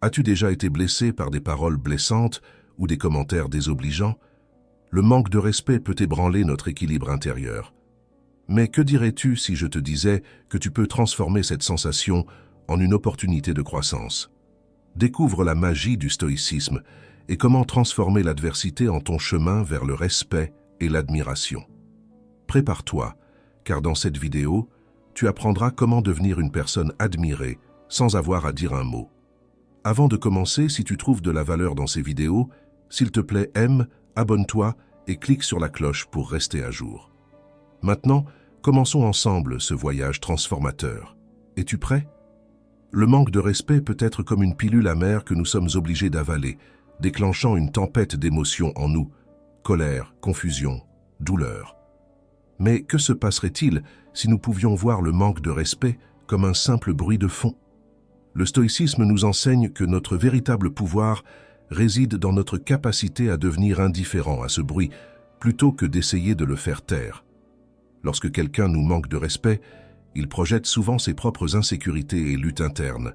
As-tu déjà été blessé par des paroles blessantes ou des commentaires désobligeants? Le manque de respect peut ébranler notre équilibre intérieur. Mais que dirais-tu si je te disais que tu peux transformer cette sensation en une opportunité de croissance? Découvre la magie du stoïcisme et comment transformer l'adversité en ton chemin vers le respect et l'admiration. Prépare-toi, car dans cette vidéo, tu apprendras comment devenir une personne admirée sans avoir à dire un mot. Avant de commencer, si tu trouves de la valeur dans ces vidéos, s'il te plaît, aime, abonne-toi et clique sur la cloche pour rester à jour. Maintenant, commençons ensemble ce voyage transformateur. Es-tu prêt? Le manque de respect peut être comme une pilule amère que nous sommes obligés d'avaler, déclenchant une tempête d'émotions en nous, colère, confusion, douleur. Mais que se passerait-il si nous pouvions voir le manque de respect comme un simple bruit de fond? Le stoïcisme nous enseigne que notre véritable pouvoir réside dans notre capacité à devenir indifférent à ce bruit, plutôt que d'essayer de le faire taire. Lorsque quelqu'un nous manque de respect, il projette souvent ses propres insécurités et luttes internes.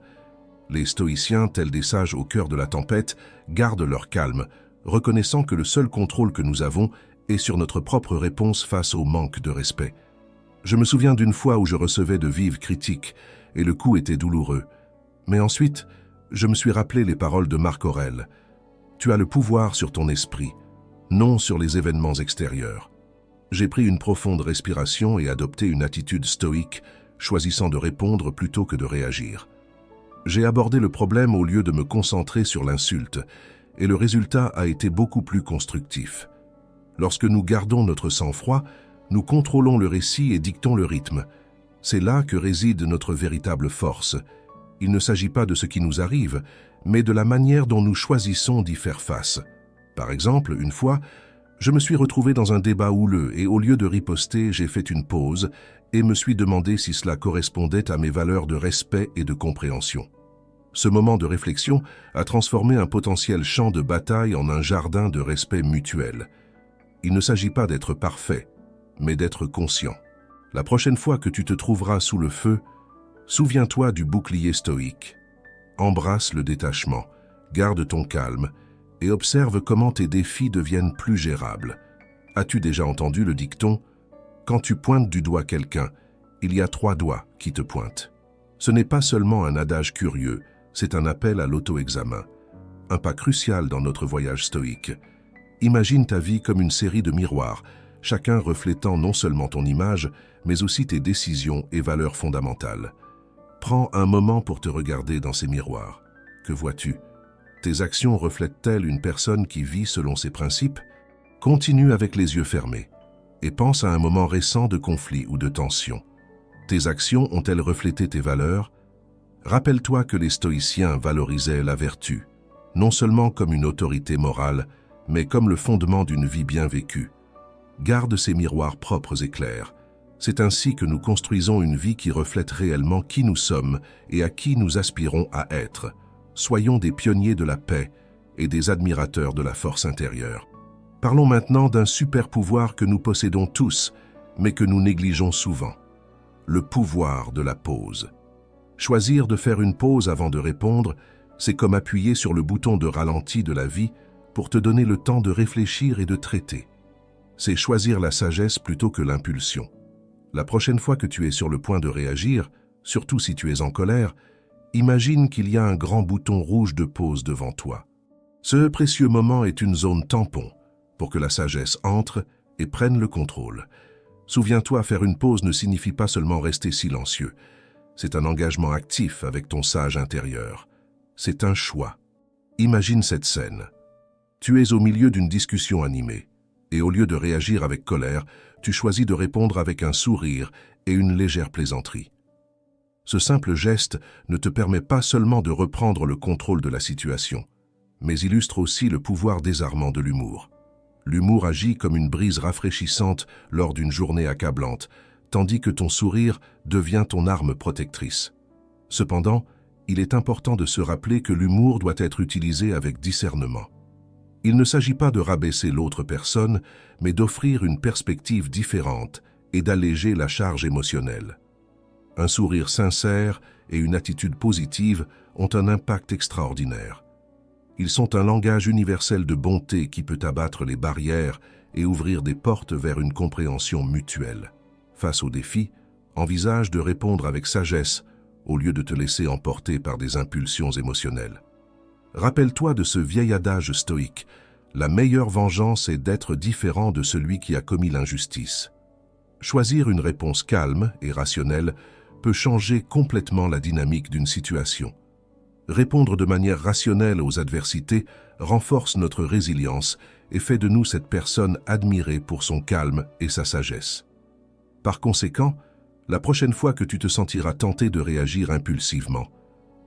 Les stoïciens, tels des sages au cœur de la tempête, gardent leur calme, reconnaissant que le seul contrôle que nous avons est sur notre propre réponse face au manque de respect. Je me souviens d'une fois où je recevais de vives critiques, et le coup était douloureux. Mais ensuite, je me suis rappelé les paroles de Marc Aurèle. « Tu as le pouvoir sur ton esprit, non sur les événements extérieurs. » J'ai pris une profonde respiration et adopté une attitude stoïque, choisissant de répondre plutôt que de réagir. J'ai abordé le problème au lieu de me concentrer sur l'insulte, et le résultat a été beaucoup plus constructif. Lorsque nous gardons notre sang-froid, nous contrôlons le récit et dictons le rythme. C'est là que réside notre véritable force. Il ne s'agit pas de ce qui nous arrive, mais de la manière dont nous choisissons d'y faire face. Par exemple, une fois, je me suis retrouvé dans un débat houleux et au lieu de riposter, j'ai fait une pause et me suis demandé si cela correspondait à mes valeurs de respect et de compréhension. Ce moment de réflexion a transformé un potentiel champ de bataille en un jardin de respect mutuel. Il ne s'agit pas d'être parfait, mais d'être conscient. La prochaine fois que tu te trouveras sous le feu, souviens-toi du bouclier stoïque. Embrasse le détachement, garde ton calme et observe comment tes défis deviennent plus gérables. As-tu déjà entendu le dicton « Quand tu pointes du doigt quelqu'un, il y a 3 doigts qui te pointent ». Ce n'est pas seulement un adage curieux, c'est un appel à l'auto-examen. Un pas crucial dans notre voyage stoïque. Imagine ta vie comme une série de miroirs, chacun reflétant non seulement ton image, mais aussi tes décisions et valeurs fondamentales. Prends un moment pour te regarder dans ces miroirs. Que vois-tu? Tes actions reflètent-elles une personne qui vit selon ses principes? Continue avec les yeux fermés et pense à un moment récent de conflit ou de tension. Tes actions ont-elles reflété tes valeurs? Rappelle-toi que les stoïciens valorisaient la vertu, non seulement comme une autorité morale, mais comme le fondement d'une vie bien vécue. Garde ces miroirs propres et clairs. C'est ainsi que nous construisons une vie qui reflète réellement qui nous sommes et à qui nous aspirons à être. Soyons des pionniers de la paix et des admirateurs de la force intérieure. Parlons maintenant d'un super pouvoir que nous possédons tous, mais que nous négligeons souvent. Le pouvoir de la pause. Choisir de faire une pause avant de répondre, c'est comme appuyer sur le bouton de ralenti de la vie pour te donner le temps de réfléchir et de traiter. C'est choisir la sagesse plutôt que l'impulsion. La prochaine fois que tu es sur le point de réagir, surtout si tu es en colère, imagine qu'il y a un grand bouton rouge de pause devant toi. Ce précieux moment est une zone tampon pour que la sagesse entre et prenne le contrôle. Souviens-toi, faire une pause ne signifie pas seulement rester silencieux. C'est un engagement actif avec ton sage intérieur. C'est un choix. Imagine cette scène. Tu es au milieu d'une discussion animée, et au lieu de réagir avec colère, tu choisis de répondre avec un sourire et une légère plaisanterie. Ce simple geste ne te permet pas seulement de reprendre le contrôle de la situation, mais illustre aussi le pouvoir désarmant de l'humour. L'humour agit comme une brise rafraîchissante lors d'une journée accablante, tandis que ton sourire devient ton arme protectrice. Cependant, il est important de se rappeler que l'humour doit être utilisé avec discernement. Il ne s'agit pas de rabaisser l'autre personne, mais d'offrir une perspective différente et d'alléger la charge émotionnelle. Un sourire sincère et une attitude positive ont un impact extraordinaire. Ils sont un langage universel de bonté qui peut abattre les barrières et ouvrir des portes vers une compréhension mutuelle. Face aux défis, envisage de répondre avec sagesse au lieu de te laisser emporter par des impulsions émotionnelles. Rappelle-toi de ce vieil adage stoïque: la meilleure vengeance est d'être différent de celui qui a commis l'injustice. Choisir une réponse calme et rationnelle peut changer complètement la dynamique d'une situation. Répondre de manière rationnelle aux adversités renforce notre résilience et fait de nous cette personne admirée pour son calme et sa sagesse. Par conséquent, la prochaine fois que tu te sentiras tenté de réagir impulsivement,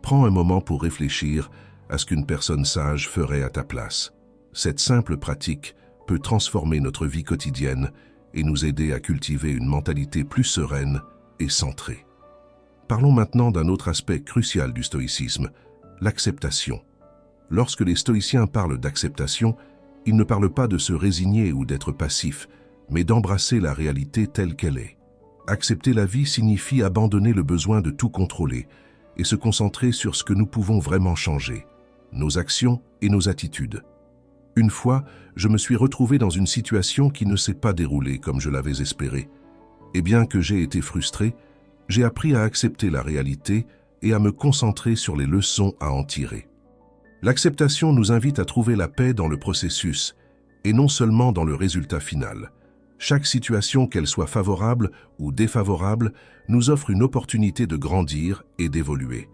prends un moment pour réfléchir à ce qu'une personne sage ferait à ta place. Cette simple pratique peut transformer notre vie quotidienne et nous aider à cultiver une mentalité plus sereine et centrée. Parlons maintenant d'un autre aspect crucial du stoïcisme, l'acceptation. Lorsque les stoïciens parlent d'acceptation, ils ne parlent pas de se résigner ou d'être passif, mais d'embrasser la réalité telle qu'elle est. Accepter la vie signifie abandonner le besoin de tout contrôler et se concentrer sur ce que nous pouvons vraiment changer, nos actions et nos attitudes. Une fois, je me suis retrouvé dans une situation qui ne s'est pas déroulée comme je l'avais espéré. Et bien que j'ai été frustré, j'ai appris à accepter la réalité et à me concentrer sur les leçons à en tirer. L'acceptation nous invite à trouver la paix dans le processus et non seulement dans le résultat final. Chaque situation, qu'elle soit favorable ou défavorable, nous offre une opportunité de grandir et d'évoluer.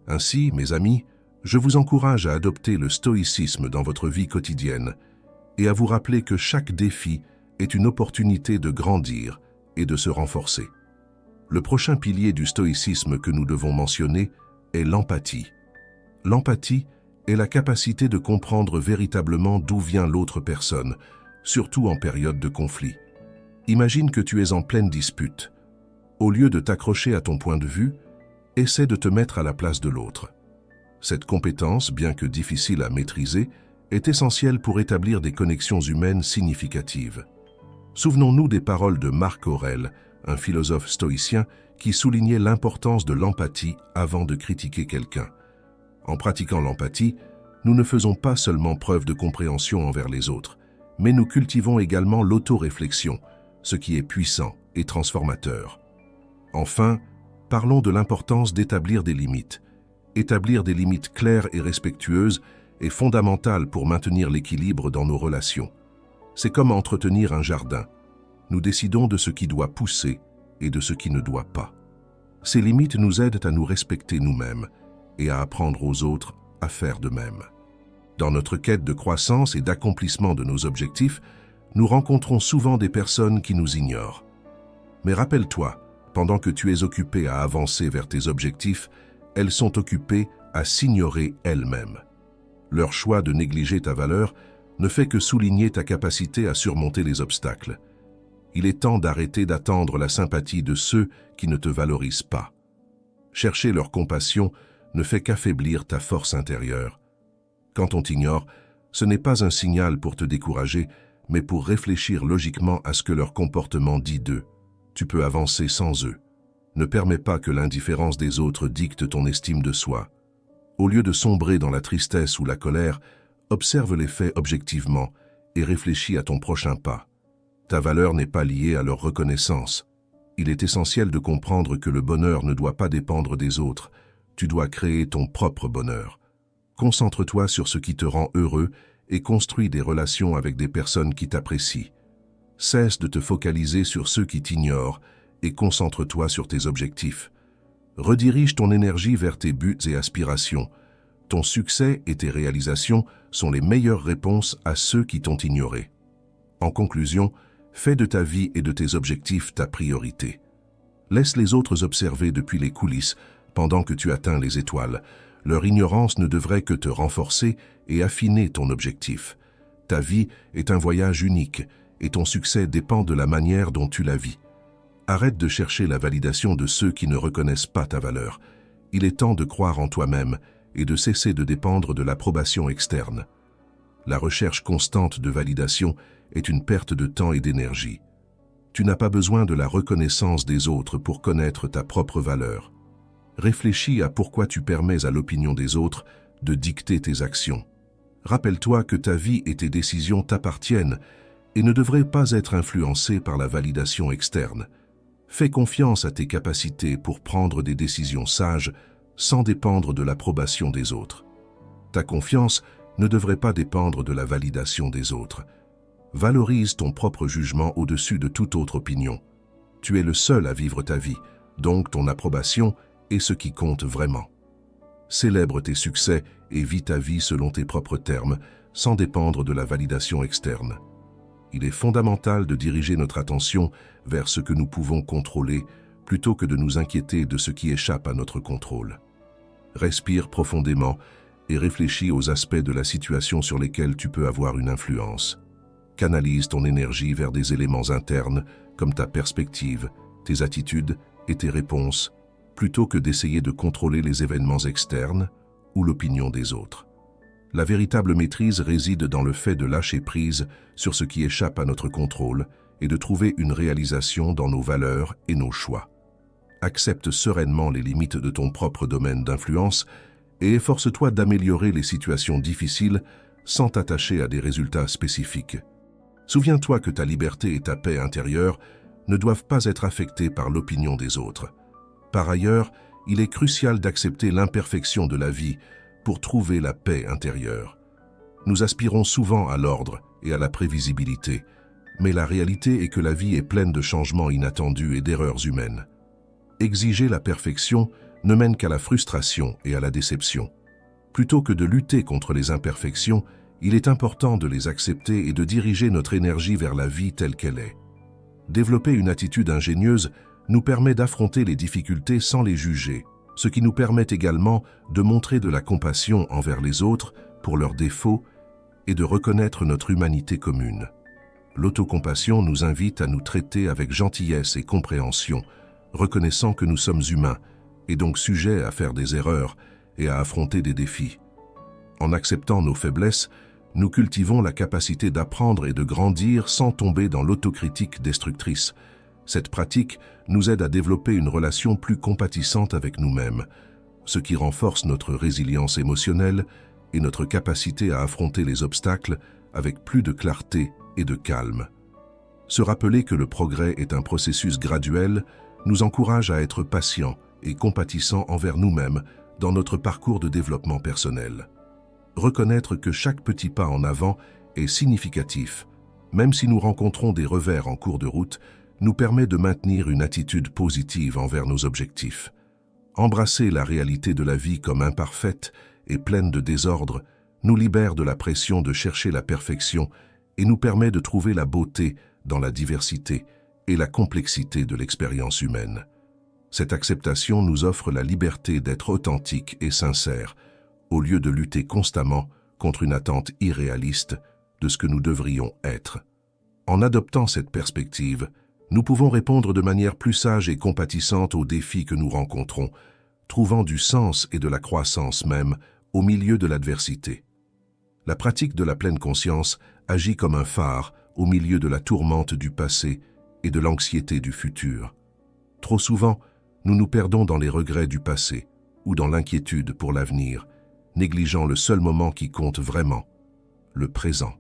Ainsi, mes amis, je vous encourage à adopter le stoïcisme dans votre vie quotidienne et à vous rappeler que chaque défi est une opportunité de grandir et de se renforcer. Le prochain pilier du stoïcisme que nous devons mentionner est l'empathie. L'empathie est la capacité de comprendre véritablement d'où vient l'autre personne, surtout en période de conflit. Imagine que tu es en pleine dispute. Au lieu de t'accrocher à ton point de vue, essaie de te mettre à la place de l'autre. Cette compétence, bien que difficile à maîtriser, est essentielle pour établir des connexions humaines significatives. Souvenons-nous des paroles de Marc Aurèle, un philosophe stoïcien qui soulignait l'importance de l'empathie avant de critiquer quelqu'un. En pratiquant l'empathie, nous ne faisons pas seulement preuve de compréhension envers les autres, mais nous cultivons également l'autoréflexion, ce qui est puissant et transformateur. Enfin, parlons de l'importance d'établir des limites. Établir des limites claires et respectueuses est fondamental pour maintenir l'équilibre dans nos relations. C'est comme entretenir un jardin. Nous décidons de ce qui doit pousser et de ce qui ne doit pas. Ces limites nous aident à nous respecter nous-mêmes et à apprendre aux autres à faire de même. Dans notre quête de croissance et d'accomplissement de nos objectifs, nous rencontrons souvent des personnes qui nous ignorent. Mais rappelle-toi, pendant que tu es occupé à avancer vers tes objectifs, elles sont occupées à s'ignorer elles-mêmes. Leur choix de négliger ta valeur ne fait que souligner ta capacité à surmonter les obstacles. Il est temps d'arrêter d'attendre la sympathie de ceux qui ne te valorisent pas. Chercher leur compassion ne fait qu'affaiblir ta force intérieure. Quand on t'ignore, ce n'est pas un signal pour te décourager, mais pour réfléchir logiquement à ce que leur comportement dit d'eux. Tu peux avancer sans eux. Ne permets pas que l'indifférence des autres dicte ton estime de soi. Au lieu de sombrer dans la tristesse ou la colère, observe les faits objectivement et réfléchis à ton prochain pas. Ta valeur n'est pas liée à leur reconnaissance. Il est essentiel de comprendre que le bonheur ne doit pas dépendre des autres. Tu dois créer ton propre bonheur. Concentre-toi sur ce qui te rend heureux et construis des relations avec des personnes qui t'apprécient. Cesse de te focaliser sur ceux qui t'ignorent et concentre-toi sur tes objectifs. Redirige ton énergie vers tes buts et aspirations. Ton succès et tes réalisations sont les meilleures réponses à ceux qui t'ont ignoré. En conclusion, fais de ta vie et de tes objectifs ta priorité. Laisse les autres observer depuis les coulisses pendant que tu atteins les étoiles. Leur ignorance ne devrait que te renforcer et affiner ton objectif. Ta vie est un voyage unique et ton succès dépend de la manière dont tu la vis. Arrête de chercher la validation de ceux qui ne reconnaissent pas ta valeur. Il est temps de croire en toi-même et de cesser de dépendre de l'approbation externe. La recherche constante de validation est une perte de temps et d'énergie. Tu n'as pas besoin de la reconnaissance des autres pour connaître ta propre valeur. Réfléchis à pourquoi tu permets à l'opinion des autres de dicter tes actions. Rappelle-toi que ta vie et tes décisions t'appartiennent et ne devraient pas être influencées par la validation externe. Fais confiance à tes capacités pour prendre des décisions sages sans dépendre de l'approbation des autres. Ta confiance ne devrait pas dépendre de la validation des autres. Valorise ton propre jugement au-dessus de toute autre opinion. Tu es le seul à vivre ta vie, donc ton approbation est ce qui compte vraiment. Célèbre tes succès et vis ta vie selon tes propres termes, sans dépendre de la validation externe. Il est fondamental de diriger notre attention vers ce que nous pouvons contrôler, plutôt que de nous inquiéter de ce qui échappe à notre contrôle. Respire profondément et réfléchis aux aspects de la situation sur lesquels tu peux avoir une influence. Canalise ton énergie vers des éléments internes comme ta perspective, tes attitudes et tes réponses, plutôt que d'essayer de contrôler les événements externes ou l'opinion des autres. La véritable maîtrise réside dans le fait de lâcher prise sur ce qui échappe à notre contrôle et de trouver une réalisation dans nos valeurs et nos choix. Accepte sereinement les limites de ton propre domaine d'influence et efforce-toi d'améliorer les situations difficiles sans t'attacher à des résultats spécifiques. Souviens-toi que ta liberté et ta paix intérieure ne doivent pas être affectées par l'opinion des autres. Par ailleurs, il est crucial d'accepter l'imperfection de la vie pour trouver la paix intérieure. Nous aspirons souvent à l'ordre et à la prévisibilité, mais la réalité est que la vie est pleine de changements inattendus et d'erreurs humaines. Exiger la perfection ne mène qu'à la frustration et à la déception. Plutôt que de lutter contre les imperfections, il est important de les accepter et de diriger notre énergie vers la vie telle qu'elle est. Développer une attitude ingénieuse nous permet d'affronter les difficultés sans les juger, ce qui nous permet également de montrer de la compassion envers les autres pour leurs défauts et de reconnaître notre humanité commune. L'autocompassion nous invite à nous traiter avec gentillesse et compréhension, reconnaissant que nous sommes humains et donc sujets à faire des erreurs et à affronter des défis. En acceptant nos faiblesses, nous cultivons la capacité d'apprendre et de grandir sans tomber dans l'autocritique destructrice. Cette pratique nous aide à développer une relation plus compatissante avec nous-mêmes, ce qui renforce notre résilience émotionnelle et notre capacité à affronter les obstacles avec plus de clarté et de calme. Se rappeler que le progrès est un processus graduel nous encourage à être patients et compatissants envers nous-mêmes dans notre parcours de développement personnel. Reconnaître que chaque petit pas en avant est significatif, même si nous rencontrons des revers en cours de route, nous permet de maintenir une attitude positive envers nos objectifs. Embrasser la réalité de la vie comme imparfaite et pleine de désordre nous libère de la pression de chercher la perfection et nous permet de trouver la beauté dans la diversité et la complexité de l'expérience humaine. Cette acceptation nous offre la liberté d'être authentique et sincère, au lieu de lutter constamment contre une attente irréaliste de ce que nous devrions être. En adoptant cette perspective, nous pouvons répondre de manière plus sage et compatissante aux défis que nous rencontrons, trouvant du sens et de la croissance même au milieu de l'adversité. La pratique de la pleine conscience agit comme un phare au milieu de la tourmente du passé et de l'anxiété du futur. Trop souvent, nous nous perdons dans les regrets du passé ou dans l'inquiétude pour l'avenir, négligeant le seul moment qui compte vraiment, le présent.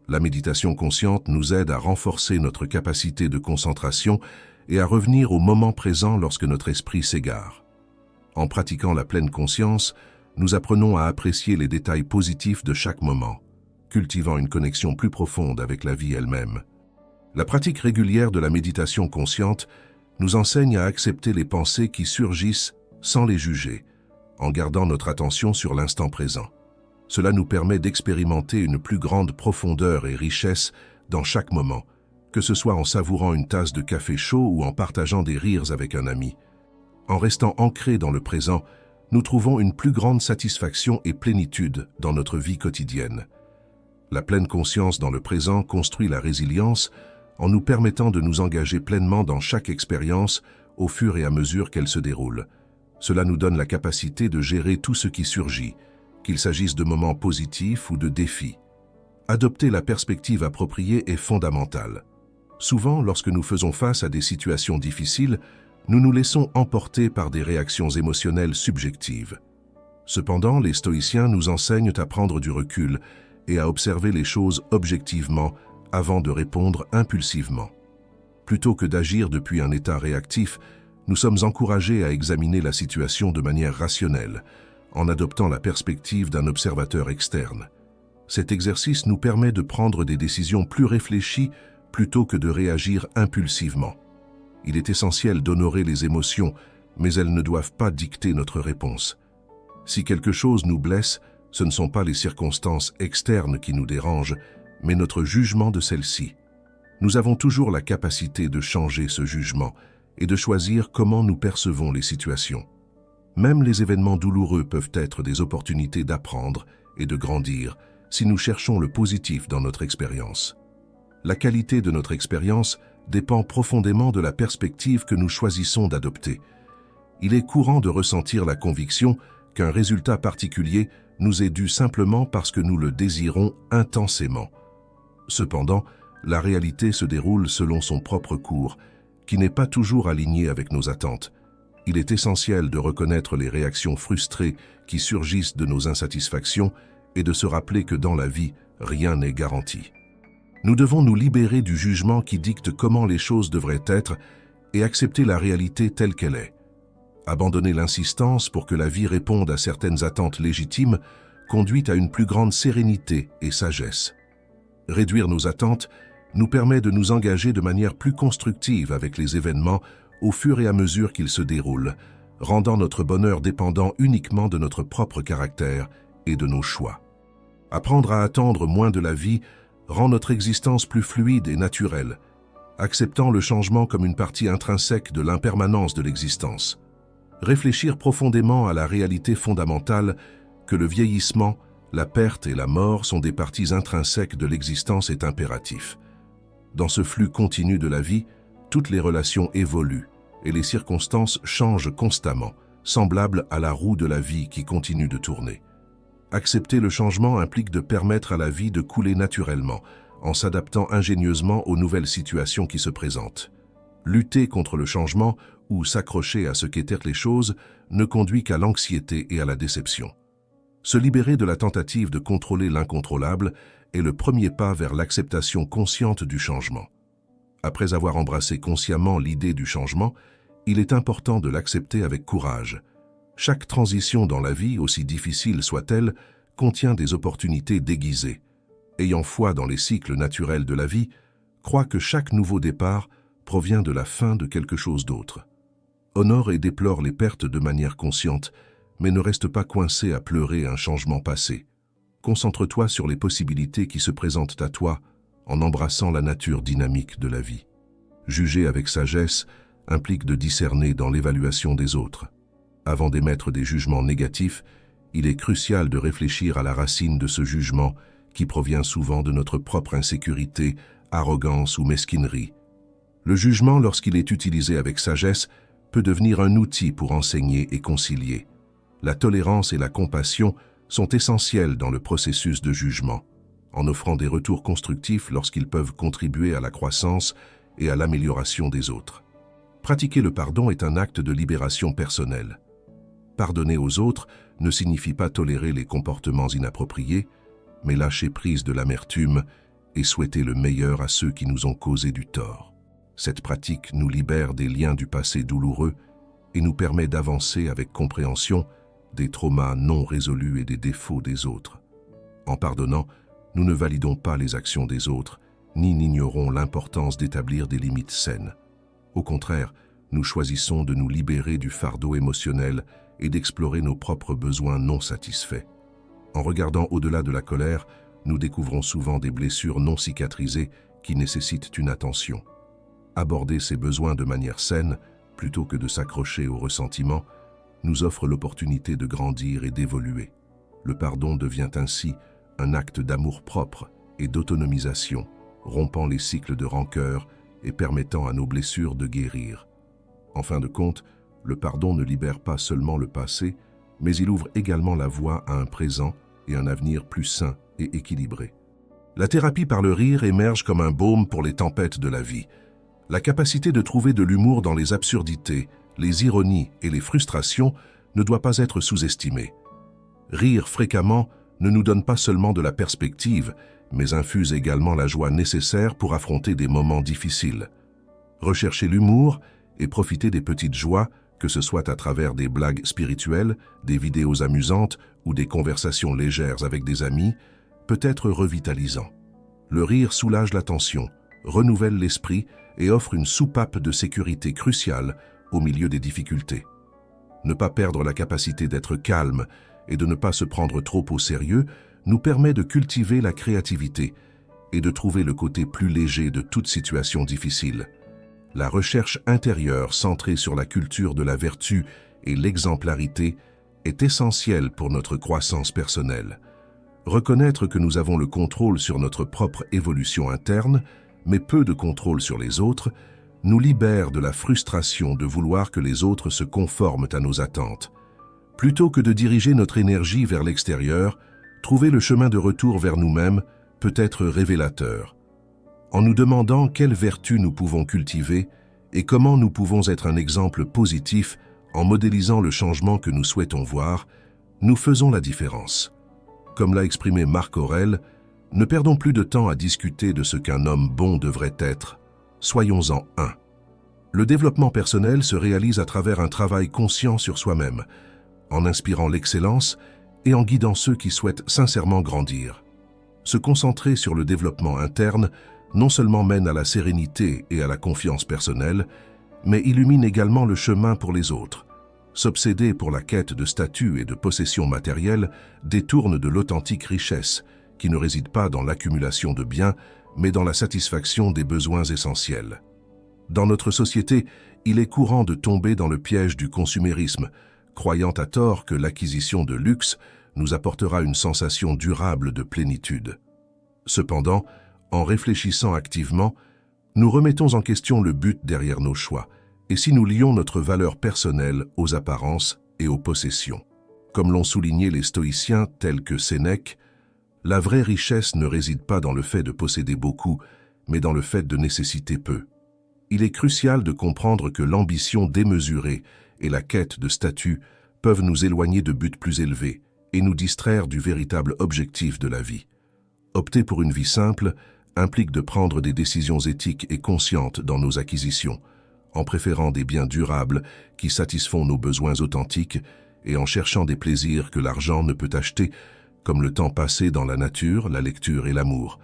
La méditation consciente nous aide à renforcer notre capacité de concentration et à revenir au moment présent lorsque notre esprit s'égare. En pratiquant la pleine conscience, nous apprenons à apprécier les détails positifs de chaque moment, cultivant une connexion plus profonde avec la vie elle-même. La pratique régulière de la méditation consciente nous enseigne à accepter les pensées qui surgissent sans les juger, en gardant notre attention sur l'instant présent. Cela nous permet d'expérimenter une plus grande profondeur et richesse dans chaque moment, que ce soit en savourant une tasse de café chaud ou en partageant des rires avec un ami. En restant ancrés dans le présent, nous trouvons une plus grande satisfaction et plénitude dans notre vie quotidienne. La pleine conscience dans le présent construit la résilience en nous permettant de nous engager pleinement dans chaque expérience au fur et à mesure qu'elle se déroule. Cela nous donne la capacité de gérer tout ce qui surgit, qu'il s'agisse de moments positifs ou de défis. Adopter la perspective appropriée est fondamental. Souvent, lorsque nous faisons face à des situations difficiles, nous nous laissons emporter par des réactions émotionnelles subjectives. Cependant, les stoïciens nous enseignent à prendre du recul et à observer les choses objectivement avant de répondre impulsivement. Plutôt que d'agir depuis un état réactif, nous sommes encouragés à examiner la situation de manière rationnelle, en adoptant la perspective d'un observateur externe. Cet exercice nous permet de prendre des décisions plus réfléchies plutôt que de réagir impulsivement. Il est essentiel d'honorer les émotions, mais elles ne doivent pas dicter notre réponse. Si quelque chose nous blesse, ce ne sont pas les circonstances externes qui nous dérangent, mais notre jugement de celles-ci. Nous avons toujours la capacité de changer ce jugement et de choisir comment nous percevons les situations. Même les événements douloureux peuvent être des opportunités d'apprendre et de grandir si nous cherchons le positif dans notre expérience. La qualité de notre expérience dépend profondément de la perspective que nous choisissons d'adopter. Il est courant de ressentir la conviction qu'un résultat particulier nous est dû simplement parce que nous le désirons intensément. Cependant, la réalité se déroule selon son propre cours, qui n'est pas toujours aligné avec nos attentes. Il est essentiel de reconnaître les réactions frustrées qui surgissent de nos insatisfactions et de se rappeler que dans la vie, rien n'est garanti. Nous devons nous libérer du jugement qui dicte comment les choses devraient être et accepter la réalité telle qu'elle est. Abandonner l'insistance pour que la vie réponde à certaines attentes légitimes conduit à une plus grande sérénité et sagesse. Réduire nos attentes nous permet de nous engager de manière plus constructive avec les événements au fur et à mesure qu'ils se déroulent, rendant notre bonheur dépendant uniquement de notre propre caractère et de nos choix. Apprendre à attendre moins de la vie rend notre existence plus fluide et naturelle, acceptant le changement comme une partie intrinsèque de l'impermanence de l'existence. Réfléchir profondément à la réalité fondamentale que le vieillissement, la perte et la mort sont des parties intrinsèques de l'existence est impératif. Dans ce flux continu de la vie, toutes les relations évoluent et les circonstances changent constamment, semblables à la roue de la vie qui continue de tourner. Accepter le changement implique de permettre à la vie de couler naturellement, en s'adaptant ingénieusement aux nouvelles situations qui se présentent. Lutter contre le changement ou s'accrocher à ce qu'étaient les choses ne conduit qu'à l'anxiété et à la déception. Se libérer de la tentative de contrôler l'incontrôlable est le premier pas vers l'acceptation consciente du changement. Après avoir embrassé consciemment l'idée du changement, il est important de l'accepter avec courage. Chaque transition dans la vie, aussi difficile soit-elle, contient des opportunités déguisées. Ayant foi dans les cycles naturels de la vie, crois que chaque nouveau départ provient de la fin de quelque chose d'autre. Honore et déplore les pertes de manière consciente, mais ne reste pas coincé à pleurer un changement passé. Concentre-toi sur les possibilités qui se présentent à toi en embrassant la nature dynamique de la vie. Juger avec sagesse implique de discerner dans l'évaluation des autres. Avant d'émettre des jugements négatifs, il est crucial de réfléchir à la racine de ce jugement qui provient souvent de notre propre insécurité, arrogance ou mesquinerie. Le jugement, lorsqu'il est utilisé avec sagesse, peut devenir un outil pour enseigner et concilier. La tolérance et la compassion sont essentielles dans le processus de jugement, en offrant des retours constructifs lorsqu'ils peuvent contribuer à la croissance et à l'amélioration des autres. Pratiquer le pardon est un acte de libération personnelle. Pardonner aux autres ne signifie pas tolérer les comportements inappropriés, mais lâcher prise de l'amertume et souhaiter le meilleur à ceux qui nous ont causé du tort. Cette pratique nous libère des liens du passé douloureux et nous permet d'avancer avec compréhension des traumas non résolus et des défauts des autres. En pardonnant, nous ne validons pas les actions des autres, ni n'ignorons l'importance d'établir des limites saines. Au contraire, nous choisissons de nous libérer du fardeau émotionnel et d'explorer nos propres besoins non satisfaits. En regardant au-delà de la colère, nous découvrons souvent des blessures non cicatrisées qui nécessitent une attention. Aborder ces besoins de manière saine, plutôt que de s'accrocher au ressentiment, nous offre l'opportunité de grandir et d'évoluer. Le pardon devient ainsi un acte d'amour-propre et d'autonomisation, rompant les cycles de rancœur et permettant à nos blessures de guérir. En fin de compte, le pardon ne libère pas seulement le passé, mais il ouvre également la voie à un présent et un avenir plus sain et équilibré. La thérapie par le rire émerge comme un baume pour les tempêtes de la vie. La capacité de trouver de l'humour dans les absurdités, les ironies et les frustrations ne doit pas être sous-estimée. Rire fréquemment ne nous donne pas seulement de la perspective, mais infuse également la joie nécessaire pour affronter des moments difficiles. Rechercher l'humour et profiter des petites joies, que ce soit à travers des blagues spirituelles, des vidéos amusantes ou des conversations légères avec des amis, peut être revitalisant. Le rire soulage la tension, renouvelle l'esprit et offre une soupape de sécurité cruciale au milieu des difficultés. Ne pas perdre la capacité d'être calme et de ne pas se prendre trop au sérieux nous permet de cultiver la créativité et de trouver le côté plus léger de toute situation difficile. La recherche intérieure centrée sur la culture de la vertu et l'exemplarité est essentielle pour notre croissance personnelle. Reconnaître que nous avons le contrôle sur notre propre évolution interne, mais peu de contrôle sur les autres, nous libère de la frustration de vouloir que les autres se conforment à nos attentes. Plutôt que de diriger notre énergie vers l'extérieur, trouver le chemin de retour vers nous-mêmes peut être révélateur. En nous demandant quelles vertus nous pouvons cultiver et comment nous pouvons être un exemple positif en modélisant le changement que nous souhaitons voir, nous faisons la différence. Comme l'a exprimé Marc Aurèle, ne perdons plus de temps à discuter de ce qu'un homme bon devrait être. Soyons-en un. Le développement personnel se réalise à travers un travail conscient sur soi-même, en inspirant l'excellence et en guidant ceux qui souhaitent sincèrement grandir. Se concentrer sur le développement interne non seulement mène à la sérénité et à la confiance personnelle, mais illumine également le chemin pour les autres. S'obséder pour la quête de statut et de possession matérielle détourne de l'authentique richesse, qui ne réside pas dans l'accumulation de biens, mais dans la satisfaction des besoins essentiels. Dans notre société, il est courant de tomber dans le piège du consumérisme, croyant à tort que l'acquisition de luxe nous apportera une sensation durable de plénitude. Cependant, en réfléchissant activement, nous remettons en question le but derrière nos choix, et si nous lions notre valeur personnelle aux apparences et aux possessions. Comme l'ont souligné les stoïciens tels que Sénèque, la vraie richesse ne réside pas dans le fait de posséder beaucoup, mais dans le fait de nécessiter peu. Il est crucial de comprendre que l'ambition démesurée et la quête de statut peuvent nous éloigner de buts plus élevés et nous distraire du véritable objectif de la vie. Opter pour une vie simple implique de prendre des décisions éthiques et conscientes dans nos acquisitions, en préférant des biens durables qui satisfont nos besoins authentiques et en cherchant des plaisirs que l'argent ne peut acheter, comme le temps passé dans la nature, la lecture et l'amour.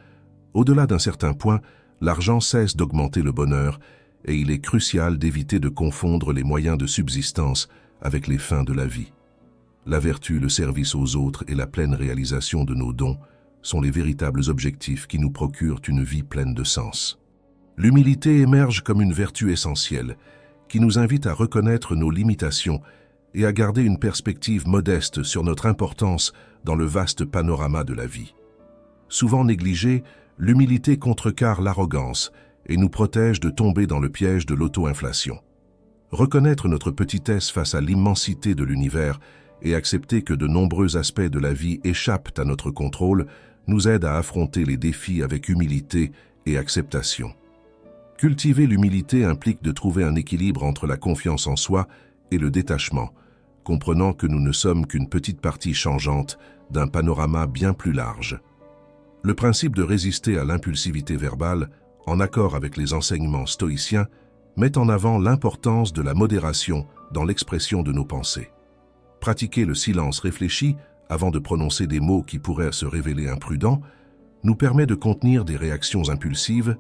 Au-delà d'un certain point, l'argent cesse d'augmenter le bonheur et il est crucial d'éviter de confondre les moyens de subsistance avec les fins de la vie. La vertu, le service aux autres et la pleine réalisation de nos dons sont les véritables objectifs qui nous procurent une vie pleine de sens. L'humilité émerge comme une vertu essentielle qui nous invite à reconnaître nos limitations et à garder une perspective modeste sur notre importance dans le vaste panorama de la vie. Souvent négligée, l'humilité contrecarre l'arrogance et nous protège de tomber dans le piège de l'auto-inflation. Reconnaître notre petitesse face à l'immensité de l'univers et accepter que de nombreux aspects de la vie échappent à notre contrôle nous aide à affronter les défis avec humilité et acceptation. Cultiver l'humilité implique de trouver un équilibre entre la confiance en soi et le détachement, comprenant que nous ne sommes qu'une petite partie changeante d'un panorama bien plus large. Le principe de résister à l'impulsivité verbale, en accord avec les enseignements stoïciens, met en avant l'importance de la modération dans l'expression de nos pensées. Pratiquer le silence réfléchi avant de prononcer des mots qui pourraient se révéler imprudents nous permet de contenir des réactions impulsives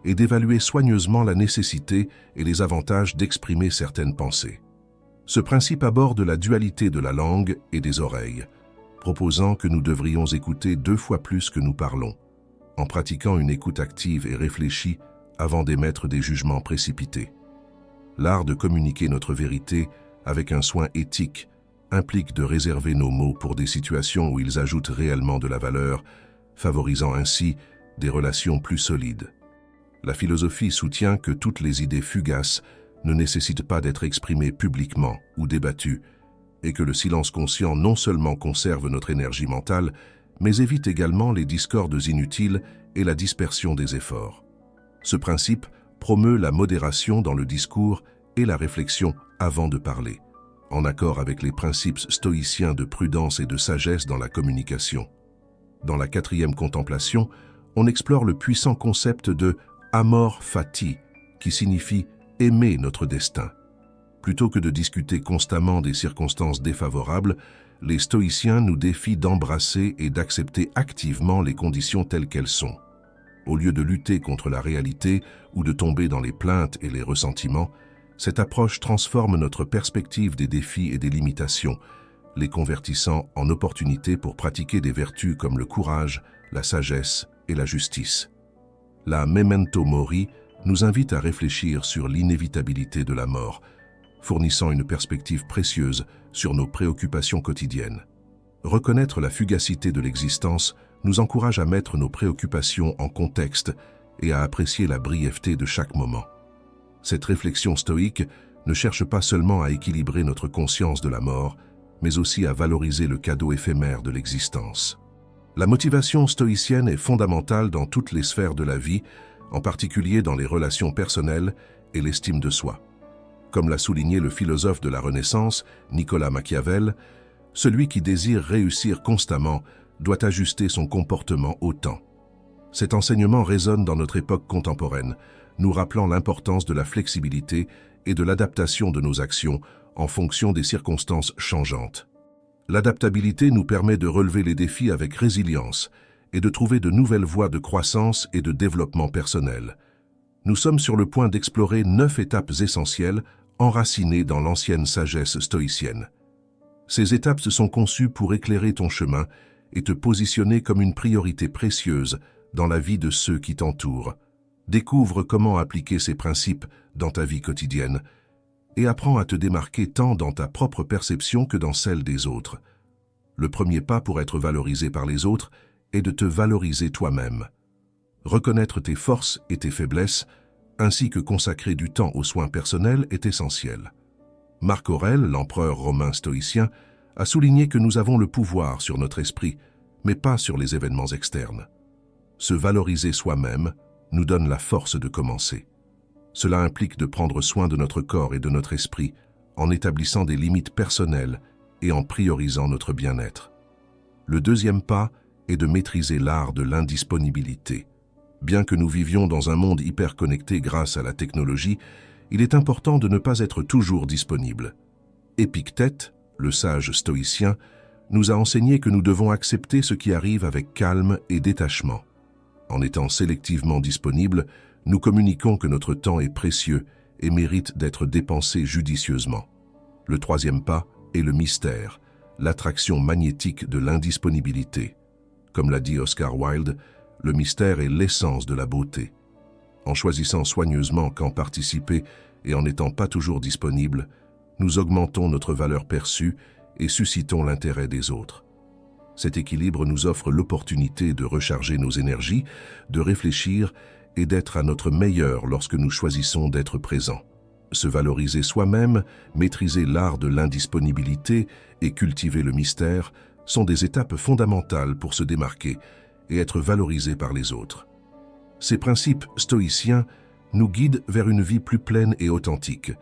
et d'évaluer soigneusement la nécessité et les avantages d'exprimer certaines pensées. Ce principe aborde la dualité de la langue et des oreilles, proposant que nous devrions écouter 2 fois plus que nous parlons, en pratiquant une écoute active et réfléchie avant d'émettre des jugements précipités. L'art de communiquer notre vérité avec un soin éthique implique de réserver nos mots pour des situations où ils ajoutent réellement de la valeur, favorisant ainsi des relations plus solides. La philosophie soutient que toutes les idées fugaces ne nécessitent pas d'être exprimées publiquement ou débattues, et que le silence conscient non seulement conserve notre énergie mentale, mais évite également les discordes inutiles et la dispersion des efforts. Ce principe promeut la modération dans le discours et la réflexion avant de parler, en accord avec les principes stoïciens de prudence et de sagesse dans la communication. Dans la 4e contemplation, on explore le puissant concept de amor fati, qui signifie aimer notre destin. Plutôt que de discuter constamment des circonstances défavorables, les stoïciens nous défient d'embrasser et d'accepter activement les conditions telles qu'elles sont. Au lieu de lutter contre la réalité ou de tomber dans les plaintes et les ressentiments, cette approche transforme notre perspective des défis et des limitations, les convertissant en opportunités pour pratiquer des vertus comme le courage, la sagesse et la justice. La Memento Mori nous invite à réfléchir sur l'inévitabilité de la mort, fournissant une perspective précieuse sur nos préoccupations quotidiennes. Reconnaître la fugacité de l'existence nous encourage à mettre nos préoccupations en contexte et à apprécier la brièveté de chaque moment. Cette réflexion stoïque ne cherche pas seulement à équilibrer notre conscience de la mort, mais aussi à valoriser le cadeau éphémère de l'existence. La motivation stoïcienne est fondamentale dans toutes les sphères de la vie, en particulier dans les relations personnelles et l'estime de soi. Comme l'a souligné le philosophe de la Renaissance, Nicolas Machiavel, celui qui désire réussir constamment doit ajuster son comportement au temps. Cet enseignement résonne dans notre époque contemporaine, nous rappelant l'importance de la flexibilité et de l'adaptation de nos actions en fonction des circonstances changeantes. L'adaptabilité nous permet de relever les défis avec résilience et de trouver de nouvelles voies de croissance et de développement personnel. Nous sommes sur le point d'explorer 9 étapes essentielles enracinées dans l'ancienne sagesse stoïcienne. Ces étapes se sont conçues pour éclairer ton chemin et te positionner comme une priorité précieuse dans la vie de ceux qui t'entourent. Découvre comment appliquer ces principes dans ta vie quotidienne et apprends à te démarquer tant dans ta propre perception que dans celle des autres. Le premier pas pour être valorisé par les autres est de te valoriser toi-même. Reconnaître tes forces et tes faiblesses, ainsi que consacrer du temps aux soins personnels est essentiel. Marc Aurèle, l'empereur romain stoïcien, a souligné que nous avons le pouvoir sur notre esprit, mais pas sur les événements externes. Se valoriser soi-même nous donne la force de commencer. Cela implique de prendre soin de notre corps et de notre esprit en établissant des limites personnelles et en priorisant notre bien-être. Le deuxième pas est de maîtriser l'art de l'indisponibilité. Bien que nous vivions dans un monde hyper connecté grâce à la technologie, il est important de ne pas être toujours disponible. Épictète, le sage stoïcien, nous a enseigné que nous devons accepter ce qui arrive avec calme et détachement. En étant sélectivement disponible, nous communiquons que notre temps est précieux et mérite d'être dépensé judicieusement. Le troisième pas est le mystère, l'attraction magnétique de l'indisponibilité. Comme l'a dit Oscar Wilde, le mystère est l'essence de la beauté. En choisissant soigneusement quand participer et en n'étant pas toujours disponible, nous augmentons notre valeur perçue et suscitons l'intérêt des autres. Cet équilibre nous offre l'opportunité de recharger nos énergies, de réfléchir et d'être à notre meilleur lorsque nous choisissons d'être présents. Se valoriser soi-même, maîtriser l'art de l'indisponibilité et cultiver le mystère sont des étapes fondamentales pour se démarquer et être valorisé par les autres. Ces principes stoïciens nous guident vers une vie plus pleine et authentique,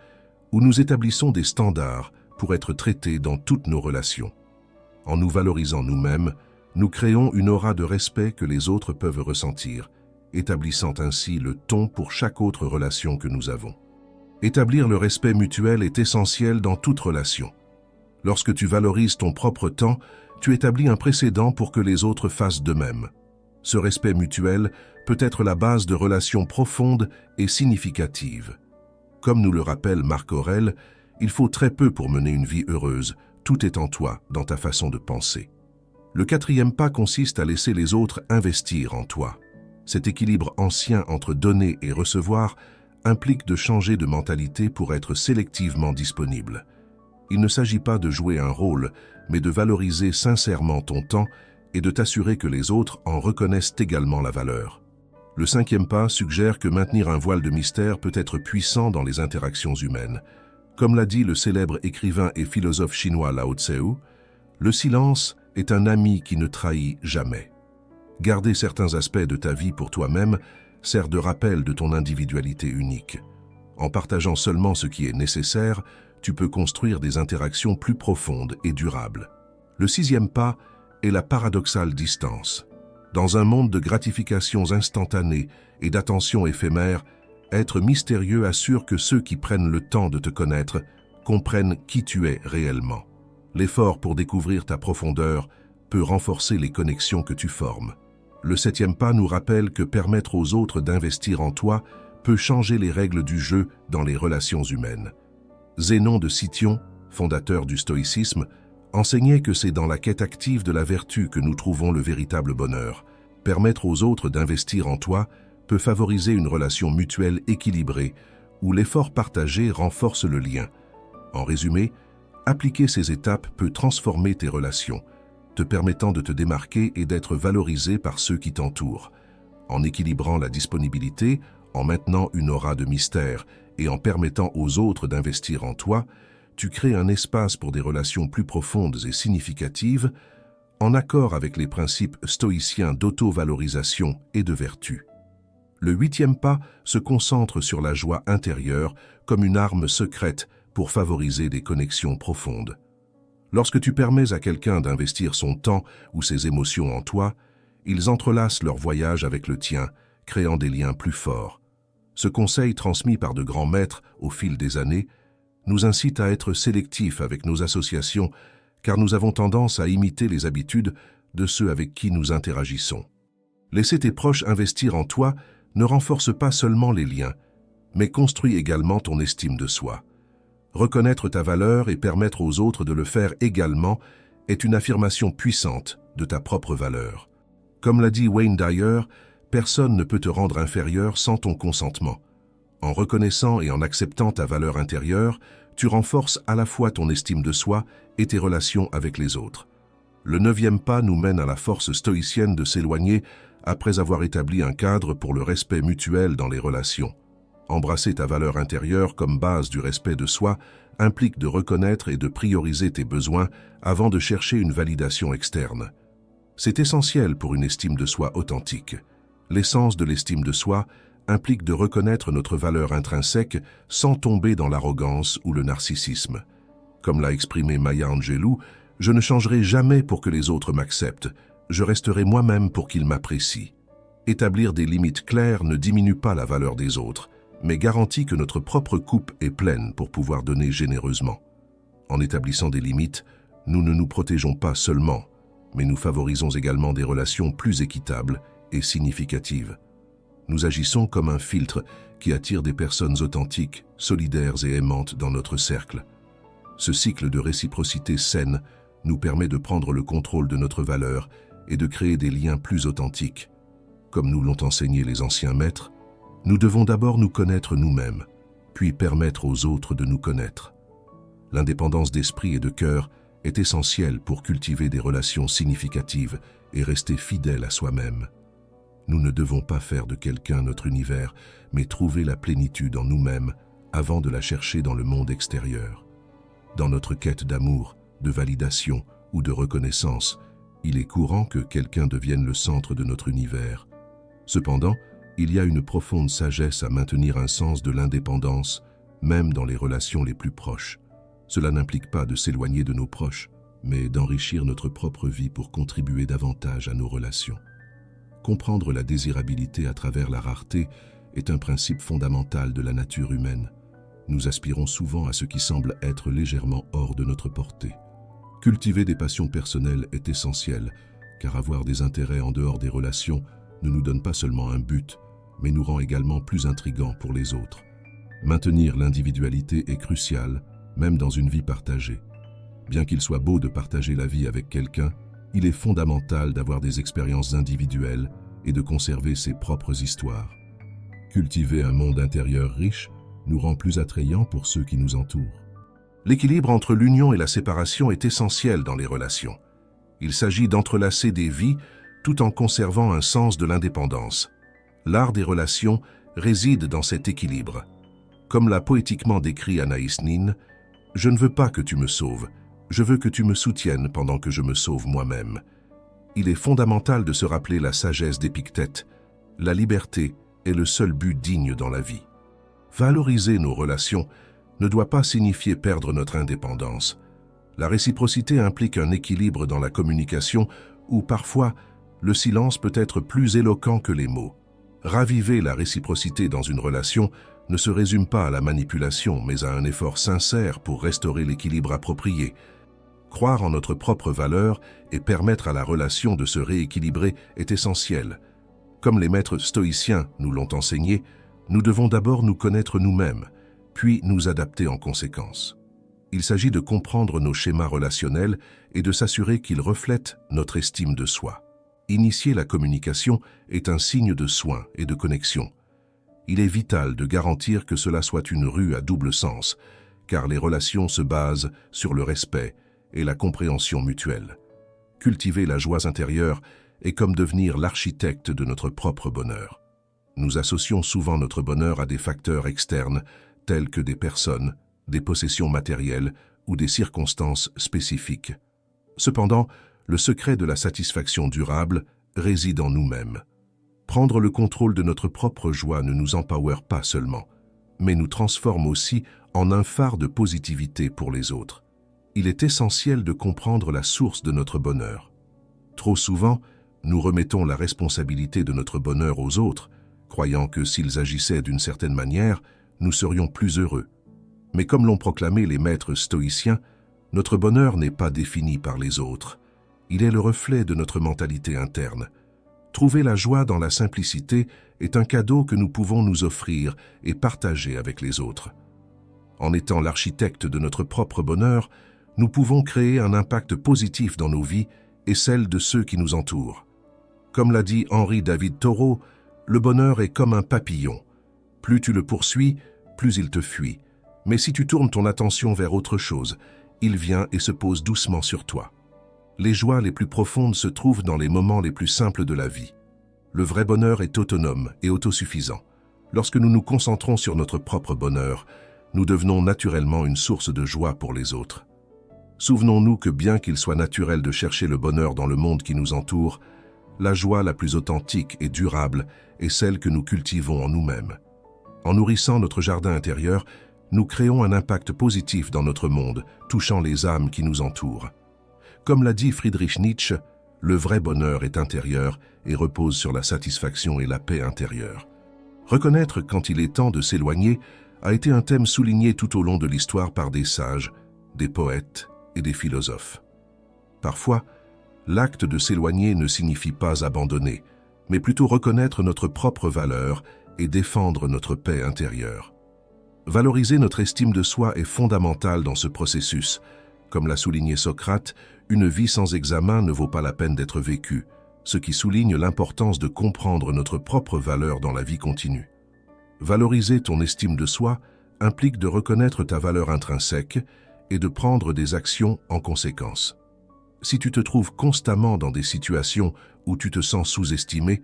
où nous établissons des standards pour être traités dans toutes nos relations. En nous valorisant nous-mêmes, nous créons une aura de respect que les autres peuvent ressentir, établissant ainsi le ton pour chaque autre relation que nous avons. Établir le respect mutuel est essentiel dans toute relation. Lorsque tu valorises ton propre temps, tu établis un précédent pour que les autres fassent de même. Ce respect mutuel peut être la base de relations profondes et significatives. Comme nous le rappelle Marc Aurèle, il faut très peu pour mener une vie heureuse, tout est en toi, dans ta façon de penser. Le quatrième pas consiste à laisser les autres investir en toi. Cet équilibre ancien entre donner et recevoir implique de changer de mentalité pour être sélectivement disponible. Il ne s'agit pas de jouer un rôle, mais de valoriser sincèrement ton temps et de t'assurer que les autres en reconnaissent également la valeur. Le cinquième pas suggère que maintenir un voile de mystère peut être puissant dans les interactions humaines. Comme l'a dit le célèbre écrivain et philosophe chinois Lao Tse, le silence est un ami qui ne trahit jamais. Garder certains aspects de ta vie pour toi-même sert de rappel de ton individualité unique. En partageant seulement ce qui est nécessaire, tu peux construire des interactions plus profondes et durables. Le sixième pas est la paradoxale distance. Dans un monde de gratifications instantanées et d'attention éphémère, être mystérieux assure que ceux qui prennent le temps de te connaître comprennent qui tu es réellement. L'effort pour découvrir ta profondeur peut renforcer les connexions que tu formes. Le septième pas nous rappelle que permettre aux autres d'investir en toi peut changer les règles du jeu dans les relations humaines. Zénon de Cityon, fondateur du stoïcisme, enseignait que c'est dans la quête active de la vertu que nous trouvons le véritable bonheur. Permettre aux autres d'investir en toi peut favoriser une relation mutuelle équilibrée où l'effort partagé renforce le lien. En résumé, appliquer ces étapes peut transformer tes relations, te permettant de te démarquer et d'être valorisé par ceux qui t'entourent. En équilibrant la disponibilité, en maintenant une aura de mystère et en permettant aux autres d'investir en toi, tu crées un espace pour des relations plus profondes et significatives, en accord avec les principes stoïciens d'auto-valorisation et de vertu. Le huitième pas se concentre sur la joie intérieure comme une arme secrète pour favoriser des connexions profondes. Lorsque tu permets à quelqu'un d'investir son temps ou ses émotions en toi, ils entrelacent leur voyage avec le tien, créant des liens plus forts. Ce conseil transmis par de grands maîtres au fil des années nous incite à être sélectifs avec nos associations car nous avons tendance à imiter les habitudes de ceux avec qui nous interagissons. Laisser tes proches investir en toi ne renforce pas seulement les liens, mais construit également ton estime de soi. Reconnaître ta valeur et permettre aux autres de le faire également est une affirmation puissante de ta propre valeur. Comme l'a dit Wayne Dyer, personne ne peut te rendre inférieur sans ton consentement. En reconnaissant et en acceptant ta valeur intérieure, tu renforces à la fois ton estime de soi et tes relations avec les autres. Le neuvième pas nous mène à la force stoïcienne de s'éloigner après avoir établi un cadre pour le respect mutuel dans les relations. Embrasser ta valeur intérieure comme base du respect de soi implique de reconnaître et de prioriser tes besoins avant de chercher une validation externe. C'est essentiel pour une estime de soi authentique. L'essence de l'estime de soi implique de reconnaître notre valeur intrinsèque sans tomber dans l'arrogance ou le narcissisme. Comme l'a exprimé Maya Angelou, « Je ne changerai jamais pour que les autres m'acceptent, je resterai moi-même pour qu'ils m'apprécient. » Établir des limites claires ne diminue pas la valeur des autres, mais garantit que notre propre coupe est pleine pour pouvoir donner généreusement. En établissant des limites, nous ne nous protégeons pas seulement, mais nous favorisons également des relations plus équitables et significatives. Nous agissons comme un filtre qui attire des personnes authentiques, solidaires et aimantes dans notre cercle. Ce cycle de réciprocité saine nous permet de prendre le contrôle de notre valeur et de créer des liens plus authentiques. Comme nous l'ont enseigné les anciens maîtres, nous devons d'abord nous connaître nous-mêmes, puis permettre aux autres de nous connaître. L'indépendance d'esprit et de cœur est essentielle pour cultiver des relations significatives et rester fidèle à soi-même. Nous ne devons pas faire de quelqu'un notre univers, mais trouver la plénitude en nous-mêmes avant de la chercher dans le monde extérieur. Dans notre quête d'amour, de validation ou de reconnaissance, il est courant que quelqu'un devienne le centre de notre univers. Cependant, il y a une profonde sagesse à maintenir un sens de l'indépendance, même dans les relations les plus proches. Cela n'implique pas de s'éloigner de nos proches, mais d'enrichir notre propre vie pour contribuer davantage à nos relations. Comprendre la désirabilité à travers la rareté est un principe fondamental de la nature humaine. Nous aspirons souvent à ce qui semble être légèrement hors de notre portée. Cultiver des passions personnelles est essentiel, car avoir des intérêts en dehors des relations ne nous donne pas seulement un but, mais nous rend également plus intrigants pour les autres. Maintenir l'individualité est crucial, même dans une vie partagée. Bien qu'il soit beau de partager la vie avec quelqu'un, il est fondamental d'avoir des expériences individuelles et de conserver ses propres histoires. Cultiver un monde intérieur riche nous rend plus attrayants pour ceux qui nous entourent. L'équilibre entre l'union et la séparation est essentiel dans les relations. Il s'agit d'entrelacer des vies tout en conservant un sens de l'indépendance. L'art des relations réside dans cet équilibre. Comme l'a poétiquement décrit Anaïs Nin, « Je ne veux pas que tu me sauves, je veux que tu me soutiennes pendant que je me sauve moi-même. » Il est fondamental de se rappeler la sagesse d'Épictète. La liberté est le seul but digne dans la vie. Valoriser nos relations ne doit pas signifier perdre notre indépendance. La réciprocité implique un équilibre dans la communication où parfois le silence peut être plus éloquent que les mots. Raviver la réciprocité dans une relation ne se résume pas à la manipulation, mais à un effort sincère pour restaurer l'équilibre approprié. Croire en notre propre valeur et permettre à la relation de se rééquilibrer est essentiel. Comme les maîtres stoïciens nous l'ont enseigné, nous devons d'abord nous connaître nous-mêmes, puis nous adapter en conséquence. Il s'agit de comprendre nos schémas relationnels et de s'assurer qu'ils reflètent notre estime de soi. Initier la communication est un signe de soin et de connexion. Il est vital de garantir que cela soit une rue à double sens, car les relations se basent sur le respect et la compréhension mutuelle. Cultiver la joie intérieure est comme devenir l'architecte de notre propre bonheur. Nous associons souvent notre bonheur à des facteurs externes, tels que des personnes, des possessions matérielles ou des circonstances spécifiques. Cependant, le secret de la satisfaction durable réside en nous-mêmes. Prendre le contrôle de notre propre joie ne nous empower pas seulement, mais nous transforme aussi en un phare de positivité pour les autres. Il est essentiel de comprendre la source de notre bonheur. Trop souvent, nous remettons la responsabilité de notre bonheur aux autres, croyant que s'ils agissaient d'une certaine manière, nous serions plus heureux. Mais comme l'ont proclamé les maîtres stoïciens, notre bonheur n'est pas défini par les autres. Il est le reflet de notre mentalité interne. Trouver la joie dans la simplicité est un cadeau que nous pouvons nous offrir et partager avec les autres. En étant l'architecte de notre propre bonheur, nous pouvons créer un impact positif dans nos vies et celles de ceux qui nous entourent. Comme l'a dit Henry David Thoreau, le bonheur est comme un papillon. Plus tu le poursuis, plus il te fuit. Mais si tu tournes ton attention vers autre chose, il vient et se pose doucement sur toi. Les joies les plus profondes se trouvent dans les moments les plus simples de la vie. Le vrai bonheur est autonome et autosuffisant. Lorsque nous nous concentrons sur notre propre bonheur, nous devenons naturellement une source de joie pour les autres. Souvenons-nous que bien qu'il soit naturel de chercher le bonheur dans le monde qui nous entoure, la joie la plus authentique et durable est celle que nous cultivons en nous-mêmes. En nourrissant notre jardin intérieur, nous créons un impact positif dans notre monde, touchant les âmes qui nous entourent. Comme l'a dit Friedrich Nietzsche, le vrai bonheur est intérieur et repose sur la satisfaction et la paix intérieure. Reconnaître quand il est temps de s'éloigner a été un thème souligné tout au long de l'histoire par des sages, des poètes et des philosophes. Parfois, l'acte de s'éloigner ne signifie pas abandonner, mais plutôt reconnaître notre propre valeur et défendre notre paix intérieure. Valoriser notre estime de soi est fondamental dans ce processus. Comme l'a souligné Socrate, une vie sans examen ne vaut pas la peine d'être vécue, ce qui souligne l'importance de comprendre notre propre valeur dans la vie continue. Valoriser ton estime de soi implique de reconnaître ta valeur intrinsèque et de prendre des actions en conséquence. Si tu te trouves constamment dans des situations où tu te sens sous-estimé,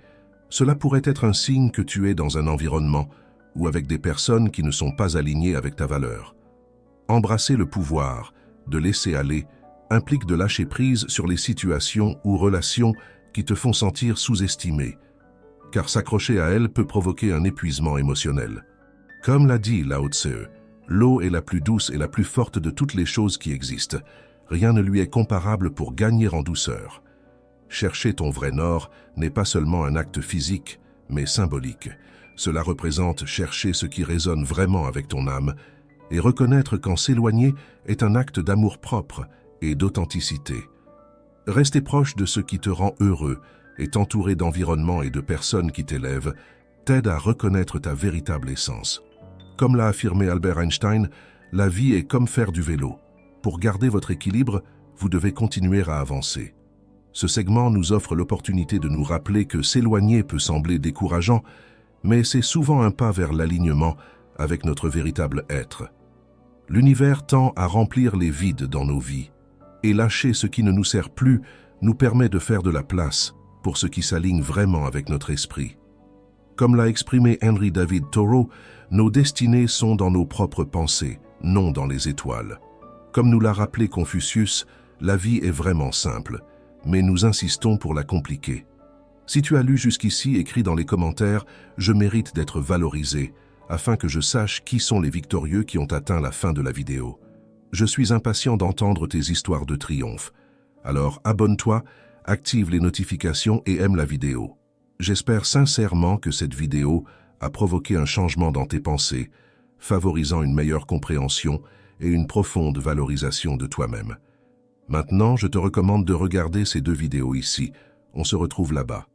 cela pourrait être un signe que tu es dans un environnement ou avec des personnes qui ne sont pas alignées avec ta valeur. Embrasser le pouvoir de laisser aller implique de lâcher prise sur les situations ou relations qui te font sentir sous-estimé, car s'accrocher à elles peut provoquer un épuisement émotionnel. Comme l'a dit Lao Tse, l'eau est la plus douce et la plus forte de toutes les choses qui existent. Rien ne lui est comparable pour gagner en douceur. Chercher ton vrai nord n'est pas seulement un acte physique, mais symbolique. Cela représente chercher ce qui résonne vraiment avec ton âme et reconnaître qu'en s'éloigner est un acte d'amour-propre et d'authenticité. Rester proche de ce qui te rend heureux et t'entourer d'environnements et de personnes qui t'élèvent t'aide à reconnaître ta véritable essence. Comme l'a affirmé Albert Einstein, la vie est comme faire du vélo. Pour garder votre équilibre, vous devez continuer à avancer. Ce segment nous offre l'opportunité de nous rappeler que s'éloigner peut sembler décourageant, mais c'est souvent un pas vers l'alignement avec notre véritable être. L'univers tend à remplir les vides dans nos vies, et lâcher ce qui ne nous sert plus nous permet de faire de la place pour ce qui s'aligne vraiment avec notre esprit. Comme l'a exprimé Henry David Thoreau, nos destinées sont dans nos propres pensées, non dans les étoiles. Comme nous l'a rappelé Confucius, la vie est vraiment simple, mais nous insistons pour la compliquer. Si tu as lu jusqu'ici, écris dans les commentaires « Je mérite d'être valorisé » afin que je sache qui sont les victorieux qui ont atteint la fin de la vidéo. Je suis impatient d'entendre tes histoires de triomphe. Alors abonne-toi, active les notifications et aime la vidéo. J'espère sincèrement que cette vidéo a provoqué un changement dans tes pensées, favorisant une meilleure compréhension et une profonde valorisation de toi-même. Maintenant, je te recommande de regarder ces 2 vidéos ici. On se retrouve là-bas.